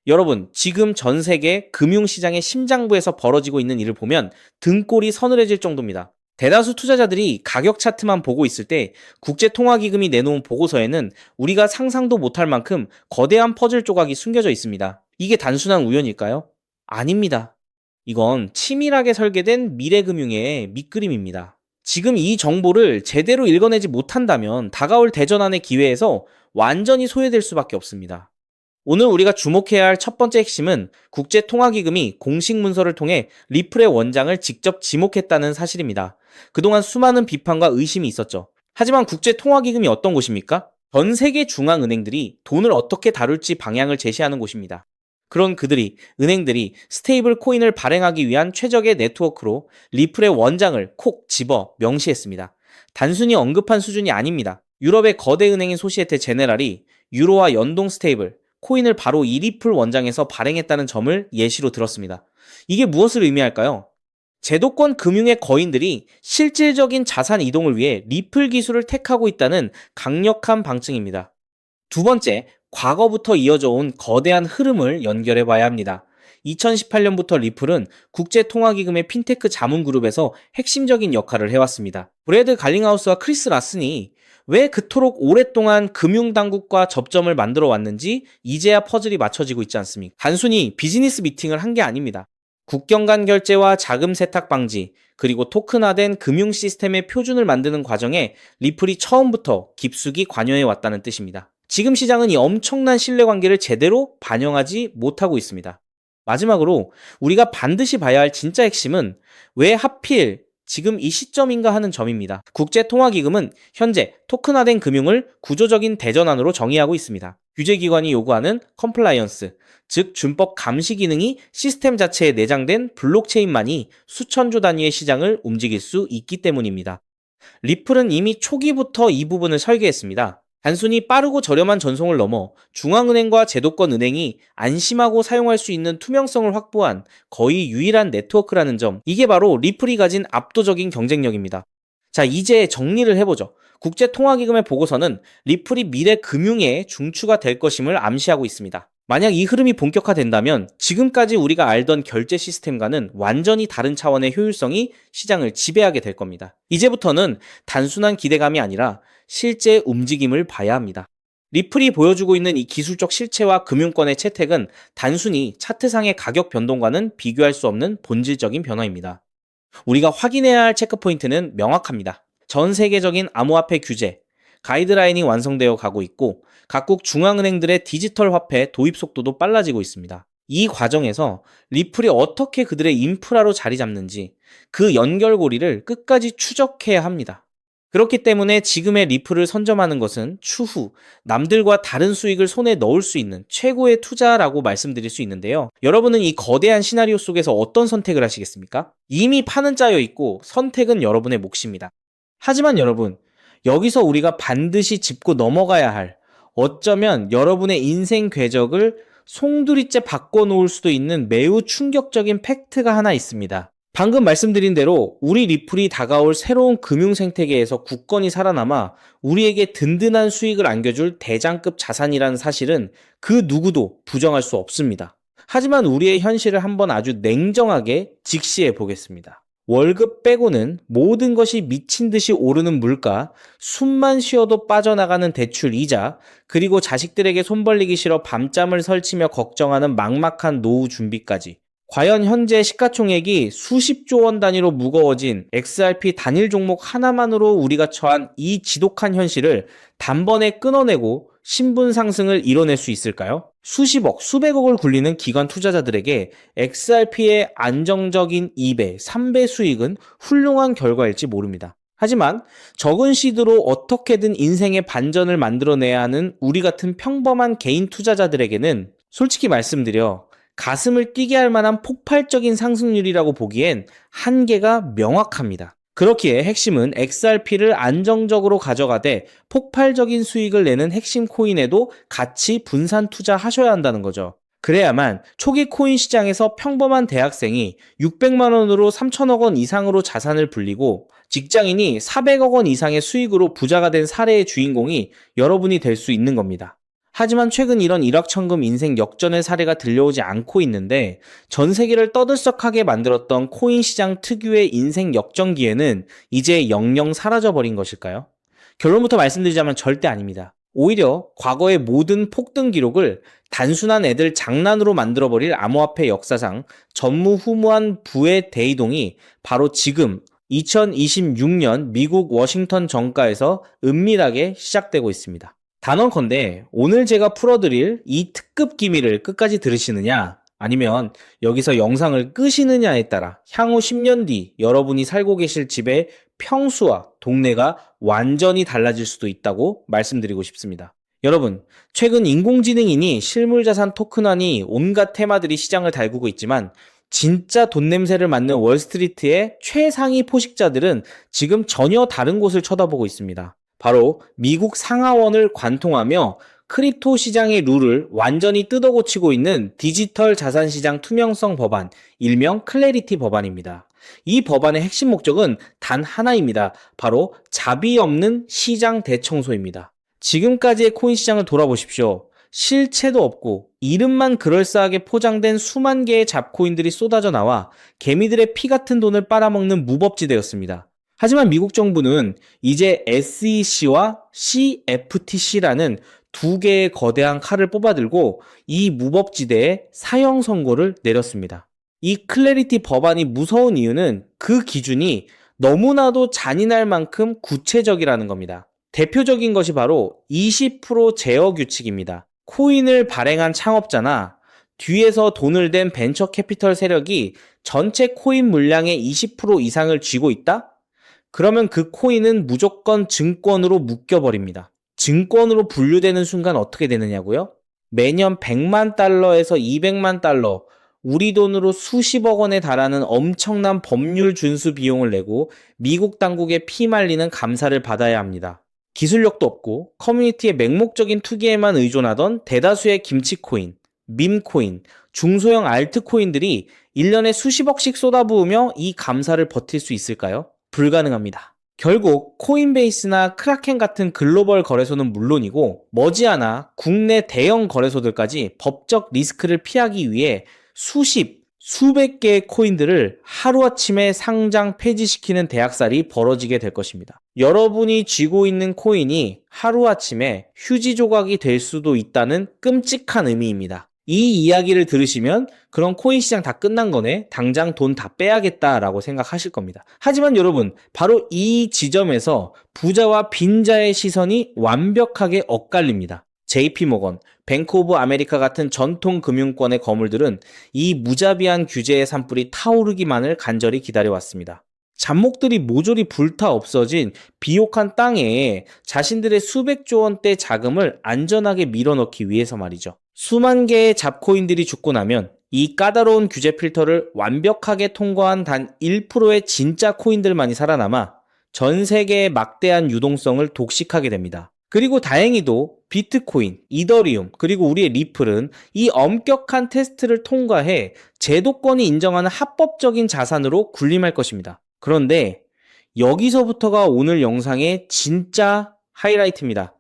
여러분, 지금 전 세계 금융시장의 심장부에서 벌어지고 있는 일을 보면 등골이 서늘해질 정도입니다. 대다수 투자자들이 가격 차트만 보고 있을 때 국제통화기금이 내놓은 보고서에는 우리가 상상도 못할 만큼 거대한 퍼즐 조각이 숨겨져 있습니다. 이게 단순한 우연일까요? 아닙니다. 이건 치밀하게 설계된 미래금융의 밑그림입니다. 지금 이 정보를 제대로 읽어내지 못한다면 다가올 대전환의 기회에서 완전히 소외될 수밖에 없습니다. 오늘 우리가 주목해야 할 첫 번째 핵심은 국제통화기금이 공식 문서를 통해 리플의 원장을 직접 지목했다는 사실입니다. 그동안 수많은 비판과 의심이 있었죠. 하지만 국제통화기금이 어떤 곳입니까? 전 세계 중앙은행들이 돈을 어떻게 다룰지 방향을 제시하는 곳입니다. 그런 은행들이 스테이블 코인을 발행하기 위한 최적의 네트워크로 리플의 원장을 콕 집어 명시했습니다. 단순히 언급한 수준이 아닙니다. 유럽의 거대 은행인 소시에테 제네랄이 유로와 연동 스테이블, 코인을 바로 이 리플 원장에서 발행했다는 점을 예시로 들었습니다. 이게 무엇을 의미할까요? 제도권 금융의 거인들이 실질적인 자산 이동을 위해 리플 기술을 택하고 있다는 강력한 방증입니다. 두 번째, 과거부터 이어져 온 거대한 흐름을 연결해 봐야 합니다. 2018년부터 리플은 국제통화기금의 핀테크 자문그룹에서 핵심적인 역할을 해왔습니다. 브래드 갈링하우스와 크리스 라슨이 왜 그토록 오랫동안 금융당국과 접점을 만들어 왔는지 이제야 퍼즐이 맞춰지고 있지 않습니까? 단순히 비즈니스 미팅을 한 게 아닙니다. 국경 간 결제와 자금 세탁 방지, 그리고 토큰화된 금융 시스템의 표준을 만드는 과정에 리플이 처음부터 깊숙이 관여해 왔다는 뜻입니다. 지금 시장은 이 엄청난 신뢰관계를 제대로 반영하지 못하고 있습니다. 마지막으로 우리가 반드시 봐야 할 진짜 핵심은 왜 하필 지금 이 시점인가 하는 점입니다. 국제통화기금은 현재 토큰화된 금융을 구조적인 대전환으로 정의하고 있습니다. 규제기관이 요구하는 컴플라이언스, 즉 준법 감시 기능이 시스템 자체에 내장된 블록체인만이 수천조 단위의 시장을 움직일 수 있기 때문입니다. 리플은 이미 초기부터 이 부분을 설계했습니다. 단순히 빠르고 저렴한 전송을 넘어 중앙은행과 제도권 은행이 안심하고 사용할 수 있는 투명성을 확보한 거의 유일한 네트워크라는 점, 이게 바로 리플이 가진 압도적인 경쟁력입니다. 자, 이제 정리를 해보죠. 국제통화기금의 보고서는 리플이 미래 금융의 중추가 될 것임을 암시하고 있습니다. 만약 이 흐름이 본격화된다면 지금까지 우리가 알던 결제 시스템과는 완전히 다른 차원의 효율성이 시장을 지배하게 될 겁니다. 이제부터는 단순한 기대감이 아니라 실제 움직임을 봐야 합니다. 리플이 보여주고 있는 이 기술적 실체와 금융권의 채택은 단순히 차트상의 가격 변동과는 비교할 수 없는 본질적인 변화입니다. 우리가 확인해야 할 체크포인트는 명확합니다. 전 세계적인 암호화폐 규제, 가이드라인이 완성되어 가고 있고 각국 중앙은행들의 디지털 화폐 도입 속도도 빨라지고 있습니다. 이 과정에서 리플이 어떻게 그들의 인프라로 자리 잡는지 그 연결고리를 끝까지 추적해야 합니다. 그렇기 때문에 지금의 리플을 선점하는 것은 추후 남들과 다른 수익을 손에 넣을 수 있는 최고의 투자라고 말씀드릴 수 있는데요. 여러분은 이 거대한 시나리오 속에서 어떤 선택을 하시겠습니까? 이미 판은 짜여 있고 선택은 여러분의 몫입니다. 하지만 여러분, 여기서 우리가 반드시 짚고 넘어가야 할, 어쩌면 여러분의 인생 궤적을 송두리째 바꿔놓을 수도 있는 매우 충격적인 팩트가 하나 있습니다. 방금 말씀드린 대로 우리 리플이 다가올 새로운 금융 생태계에서 굳건히 살아남아 우리에게 든든한 수익을 안겨줄 대장급 자산이라는 사실은 그 누구도 부정할 수 없습니다. 하지만 우리의 현실을 한번 아주 냉정하게 직시해 보겠습니다. 월급 빼고는 모든 것이 미친 듯이 오르는 물가, 숨만 쉬어도 빠져나가는 대출 이자, 그리고 자식들에게 손 벌리기 싫어 밤잠을 설치며 걱정하는 막막한 노후 준비까지. 과연 현재 시가총액이 수십조 원 단위로 무거워진 XRP 단일 종목 하나만으로 우리가 처한 이 지독한 현실을 단번에 끊어내고 신분 상승을 이뤄낼 수 있을까요? 수십억, 수백억을 굴리는 기관 투자자들에게 XRP의 안정적인 2배, 3배 수익은 훌륭한 결과일지 모릅니다. 하지만 적은 시드로 어떻게든 인생의 반전을 만들어내야 하는 우리 같은 평범한 개인 투자자들에게는 솔직히 말씀드려 가슴을 뛰게 할 만한 폭발적인 상승률이라고 보기엔 한계가 명확합니다. 그렇기에 핵심은 XRP를 안정적으로 가져가되 폭발적인 수익을 내는 핵심 코인에도 같이 분산 투자하셔야 한다는 거죠. 그래야만 초기 코인 시장에서 평범한 대학생이 600만 원으로 3천억 원 이상으로 자산을 불리고 직장인이 400억 원 이상의 수익으로 부자가 된 사례의 주인공이 여러분이 될 수 있는 겁니다. 하지만 최근 이런 일확천금 인생 역전의 사례가 들려오지 않고 있는데 전 세계를 떠들썩하게 만들었던 코인 시장 특유의 인생 역전 기회는 이제 영영 사라져버린 것일까요? 결론부터 말씀드리자면 절대 아닙니다. 오히려 과거의 모든 폭등 기록을 단순한 애들 장난으로 만들어버릴 암호화폐 역사상 전무후무한 부의 대이동이 바로 지금 2026년 미국 워싱턴 정가에서 은밀하게 시작되고 있습니다. 단언컨대 오늘 제가 풀어드릴 이 특급 기밀을 끝까지 들으시느냐 아니면 여기서 영상을 끄시느냐에 따라 향후 10년 뒤 여러분이 살고 계실 집의 평수와 동네가 완전히 달라질 수도 있다고 말씀드리고 싶습니다. 여러분, 최근 인공지능이니 실물자산 토큰화니 온갖 테마들이 시장을 달구고 있지만 진짜 돈 냄새를 맡는 월스트리트의 최상위 포식자들은 지금 전혀 다른 곳을 쳐다보고 있습니다. 바로 미국 상하원을 관통하며 크립토 시장의 룰을 완전히 뜯어고치고 있는 디지털 자산시장 투명성 법안, 일명 클래리티 법안입니다. 이 법안의 핵심 목적은 단 하나입니다. 바로 자비 없는 시장 대청소입니다. 지금까지의 코인 시장을 돌아보십시오. 실체도 없고 이름만 그럴싸하게 포장된 수만 개의 잡코인들이 쏟아져 나와 개미들의 피 같은 돈을 빨아먹는 무법지대였습니다. 하지만 미국 정부는 이제 SEC와 CFTC라는 두 개의 거대한 칼을 뽑아들고 이 무법지대에 사형 선고를 내렸습니다. 이 클래리티 법안이 무서운 이유는 그 기준이 너무나도 잔인할 만큼 구체적이라는 겁니다. 대표적인 것이 바로 20% 제어 규칙입니다. 코인을 발행한 창업자나 뒤에서 돈을 댄 벤처 캐피털 세력이 전체 코인 물량의 20% 이상을 쥐고 있다? 그러면 그 코인은 무조건 증권으로 묶여버립니다. 증권으로 분류되는 순간 어떻게 되느냐고요? 매년 100만 달러에서 200만 달러, 우리 돈으로 수십억 원에 달하는 엄청난 법률 준수 비용을 내고 미국 당국에 피말리는 감사를 받아야 합니다. 기술력도 없고 커뮤니티의 맹목적인 투기에만 의존하던 대다수의 김치코인, 밈코인, 중소형 알트코인들이 1년에 수십억씩 쏟아부으며 이 감사를 버틸 수 있을까요? 불가능합니다. 결국 코인베이스나 크라켄 같은 글로벌 거래소는 물론이고 머지않아 국내 대형 거래소들까지 법적 리스크를 피하기 위해 수백 개의 코인들을 하루아침에 상장 폐지시키는 대학살이 벌어지게 될 것입니다. 여러분이 쥐고 있는 코인이 하루아침에 휴지 조각이 될 수도 있다는 끔찍한 의미입니다. 이 이야기를 들으시면 그런 코인 시장 다 끝난 거네, 당장 돈 다 빼야겠다라고 생각하실 겁니다. 하지만 여러분, 바로 이 지점에서 부자와 빈자의 시선이 완벽하게 엇갈립니다. JP모건, 뱅크 오브 아메리카 같은 전통 금융권의 거물들은 이 무자비한 규제의 산불이 타오르기만을 간절히 기다려왔습니다. 잡목들이 모조리 불타 없어진 비옥한 땅에 자신들의 수백조 원대 자금을 안전하게 밀어넣기 위해서 말이죠. 수만 개의 잡코인들이 죽고 나면 이 까다로운 규제 필터를 완벽하게 통과한 단 1%의 진짜 코인들만이 살아남아 전 세계의 막대한 유동성을 독식하게 됩니다. 그리고 다행히도 비트코인, 이더리움, 그리고 우리의 리플은 이 엄격한 테스트를 통과해 제도권이 인정하는 합법적인 자산으로 군림할 것입니다. 그런데 여기서부터가 오늘 영상의 진짜 하이라이트입니다.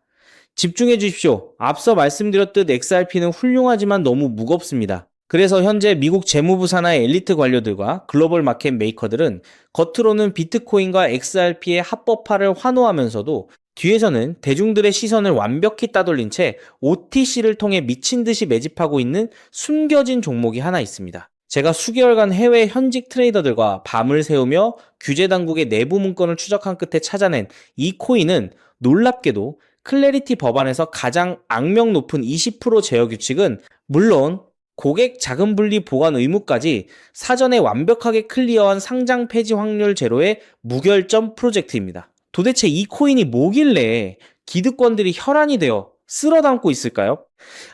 집중해 주십시오. 앞서 말씀드렸듯 XRP는 훌륭하지만 너무 무겁습니다. 그래서 현재 미국 재무부 산하의 엘리트 관료들과 글로벌 마켓 메이커들은 겉으로는 비트코인과 XRP의 합법화를 환호하면서도 뒤에서는 대중들의 시선을 완벽히 따돌린 채 OTC를 통해 미친 듯이 매집하고 있는 숨겨진 종목이 하나 있습니다. 제가 수개월간 해외 현직 트레이더들과 밤을 새우며 규제 당국의 내부 문건을 추적한 끝에 찾아낸 이 코인은 놀랍게도 클래리티 법안에서 가장 악명 높은 20% 제어 규칙은 물론 고객 자금 분리 보관 의무까지 사전에 완벽하게 클리어한 상장 폐지 확률 제로의 무결점 프로젝트입니다. 도대체 이 코인이 뭐길래 기득권들이 혈안이 되어 쓸어 담고 있을까요?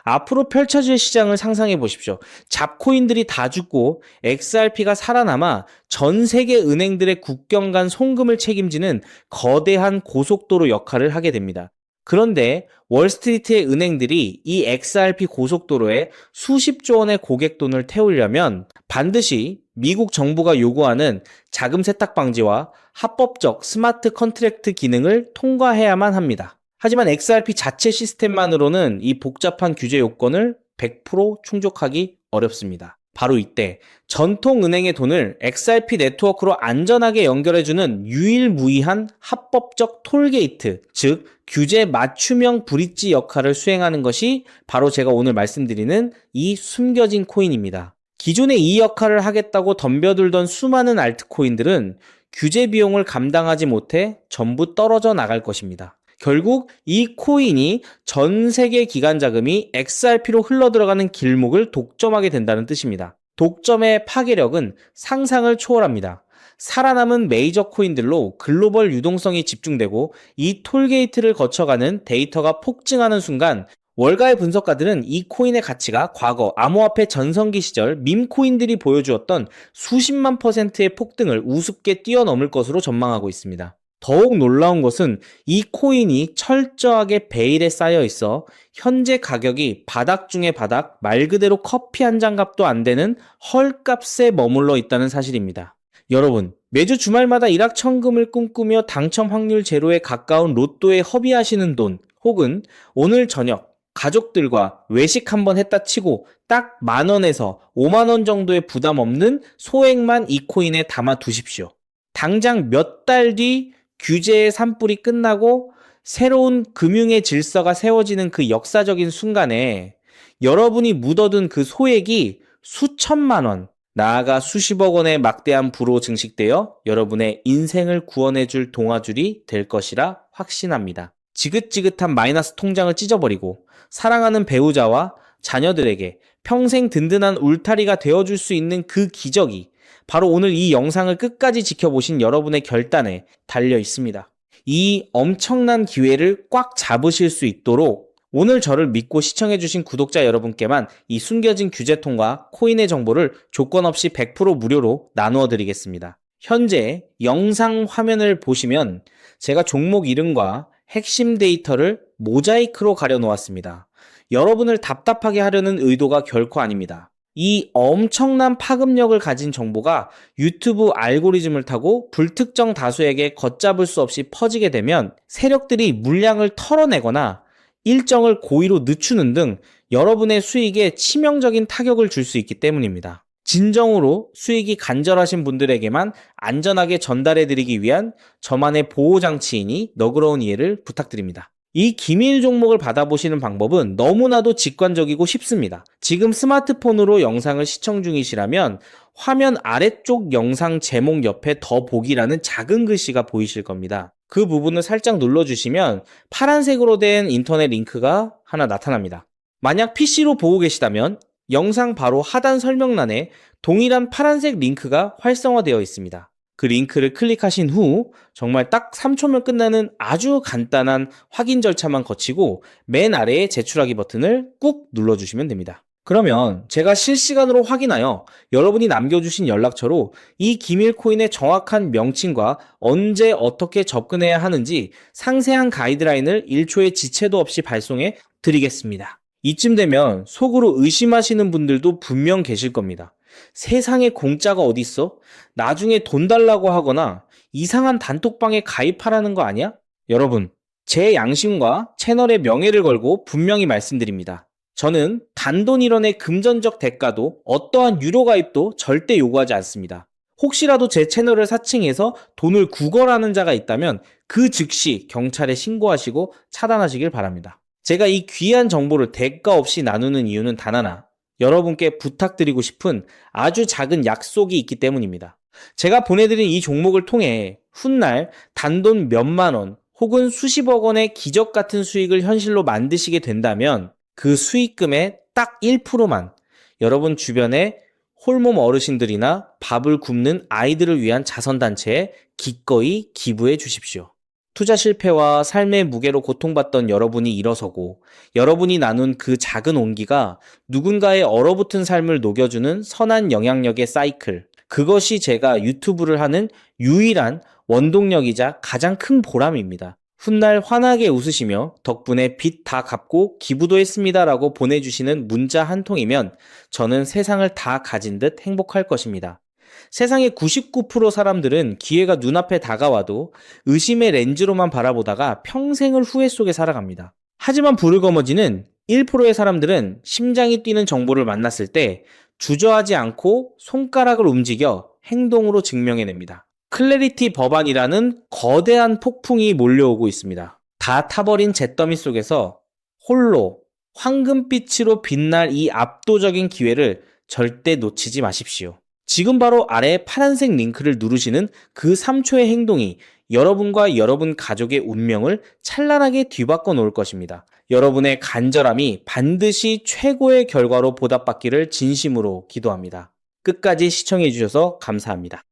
앞으로 펼쳐질 시장을 상상해 보십시오. 잡코인들이 다 죽고 XRP가 살아남아 전 세계 은행들의 국경 간 송금을 책임지는 거대한 고속도로 역할을 하게 됩니다. 그런데 월스트리트의 은행들이 이 XRP 고속도로에 수십조 원의 고객 돈을 태우려면 반드시 미국 정부가 요구하는 자금 세탁 방지와 합법적 스마트 컨트랙트 기능을 통과해야만 합니다. 하지만 XRP 자체 시스템만으로는 이 복잡한 규제 요건을 100% 충족하기 어렵습니다. 바로 이때 전통은행의 돈을 XRP 네트워크로 안전하게 연결해주는 유일무이한 합법적 톨게이트, 즉 규제 맞춤형 브릿지 역할을 수행하는 것이 바로 제가 오늘 말씀드리는 이 숨겨진 코인입니다. 기존에 이 역할을 하겠다고 덤벼들던 수많은 알트코인들은 규제 비용을 감당하지 못해 전부 떨어져 나갈 것입니다. 결국 이 코인이 전 세계 기관 자금이 XRP로 흘러들어가는 길목을 독점하게 된다는 뜻입니다. 독점의 파괴력은 상상을 초월합니다. 살아남은 메이저 코인들로 글로벌 유동성이 집중되고 이 톨게이트를 거쳐가는 데이터가 폭증하는 순간 월가의 분석가들은 이 코인의 가치가 과거 암호화폐 전성기 시절 밈코인들이 보여주었던 수십만 %의 폭등을 우습게 뛰어넘을 것으로 전망하고 있습니다. 더욱 놀라운 것은 이 코인이 철저하게 베일에 쌓여 있어 현재 가격이 바닥 중의 바닥, 말 그대로 커피 한 잔 값도 안 되는 헐값에 머물러 있다는 사실입니다. 여러분, 매주 주말마다 일확천금을 꿈꾸며 당첨 확률 제로에 가까운 로또에 허비하시는 돈, 혹은 오늘 저녁 가족들과 외식 한번 했다 치고 딱 10,000원에서 50,000원 정도의 부담 없는 소액만 이 코인에 담아 두십시오. 당장 몇 달 뒤 규제의 산불이 끝나고 새로운 금융의 질서가 세워지는 그 역사적인 순간에 여러분이 묻어둔 그 소액이 수천만 원, 나아가 수십억 원의 막대한 부로 증식되어 여러분의 인생을 구원해줄 동아줄이 될 것이라 확신합니다. 지긋지긋한 마이너스 통장을 찢어버리고 사랑하는 배우자와 자녀들에게 평생 든든한 울타리가 되어줄 수 있는 그 기적이 바로 오늘 이 영상을 끝까지 지켜보신 여러분의 결단에 달려 있습니다. 이 엄청난 기회를 꽉 잡으실 수 있도록 오늘 저를 믿고 시청해주신 구독자 여러분께만 이 숨겨진 규제통과 코인의 정보를 조건 없이 100% 무료로 나누어 드리겠습니다. 현재 영상 화면을 보시면 제가 종목 이름과 핵심 데이터를 모자이크로 가려 놓았습니다. 여러분을 답답하게 하려는 의도가 결코 아닙니다. 이 엄청난 파급력을 가진 정보가 유튜브 알고리즘을 타고 불특정 다수에게 걷잡을 수 없이 퍼지게 되면 세력들이 물량을 털어내거나 일정을 고의로 늦추는 등 여러분의 수익에 치명적인 타격을 줄 수 있기 때문입니다. 진정으로 수익이 간절하신 분들에게만 안전하게 전달해드리기 위한 저만의 보호장치이니 너그러운 이해를 부탁드립니다. 이 기밀 종목을 받아보시는 방법은 너무나도 직관적이고 쉽습니다. 지금 스마트폰으로 영상을 시청 중이시라면 화면 아래쪽 영상 제목 옆에 더 보기라는 작은 글씨가 보이실 겁니다. 그 부분을 살짝 눌러주시면 파란색으로 된 인터넷 링크가 하나 나타납니다. 만약 PC로 보고 계시다면 영상 바로 하단 설명란에 동일한 파란색 링크가 활성화되어 있습니다. 그 링크를 클릭하신 후 정말 딱 3초면 끝나는 아주 간단한 확인 절차만 거치고 맨 아래에 제출하기 버튼을 꾹 눌러주시면 됩니다. 그러면 제가 실시간으로 확인하여 여러분이 남겨주신 연락처로 이 기밀 코인의 정확한 명칭과 언제 어떻게 접근해야 하는지 상세한 가이드라인을 1초의 지체도 없이 발송해 드리겠습니다. 이쯤 되면 속으로 의심하시는 분들도 분명 계실 겁니다. 세상에 공짜가 어딨어? 나중에 돈 달라고 하거나 이상한 단톡방에 가입하라는 거 아니야? 여러분, 제 양심과 채널의 명예를 걸고 분명히 말씀드립니다. 저는 단돈 1원의 금전적 대가도 어떠한 유료 가입도 절대 요구하지 않습니다. 혹시라도 제 채널을 사칭해서 돈을 구걸하는 자가 있다면 그 즉시 경찰에 신고하시고 차단하시길 바랍니다. 제가 이 귀한 정보를 대가 없이 나누는 이유는 단 하나, 여러분께 부탁드리고 싶은 아주 작은 약속이 있기 때문입니다. 제가 보내드린 이 종목을 통해 훗날 단돈 몇만 원 혹은 수십억 원의 기적 같은 수익을 현실로 만드시게 된다면 그 수익금의 딱 1%만 여러분 주변에 홀몸 어르신들이나 밥을 굶는 아이들을 위한 자선단체에 기꺼이 기부해 주십시오. 투자 실패와 삶의 무게로 고통받던 여러분이 일어서고 여러분이 나눈 그 작은 온기가 누군가의 얼어붙은 삶을 녹여주는 선한 영향력의 사이클, 그것이 제가 유튜브를 하는 유일한 원동력이자 가장 큰 보람입니다. 훗날 환하게 웃으시며 덕분에 빚 다 갚고 기부도 했습니다 라고 보내주시는 문자 한 통이면 저는 세상을 다 가진 듯 행복할 것입니다. 세상의 99% 사람들은 기회가 눈앞에 다가와도 의심의 렌즈로만 바라보다가 평생을 후회 속에 살아갑니다. 하지만 부르거머지는 1%의 사람들은 심장이 뛰는 정보를 만났을 때 주저하지 않고 손가락을 움직여 행동으로 증명해냅니다. 클래리티 법안이라는 거대한 폭풍이 몰려오고 있습니다. 다 타버린 잿더미 속에서 홀로 황금빛으로 빛날 이 압도적인 기회를 절대 놓치지 마십시오. 지금 바로 아래 파란색 링크를 누르시는 그 3초의 행동이 여러분과 여러분 가족의 운명을 찬란하게 뒤바꿔 놓을 것입니다. 여러분의 간절함이 반드시 최고의 결과로 보답받기를 진심으로 기도합니다. 끝까지 시청해 주셔서 감사합니다.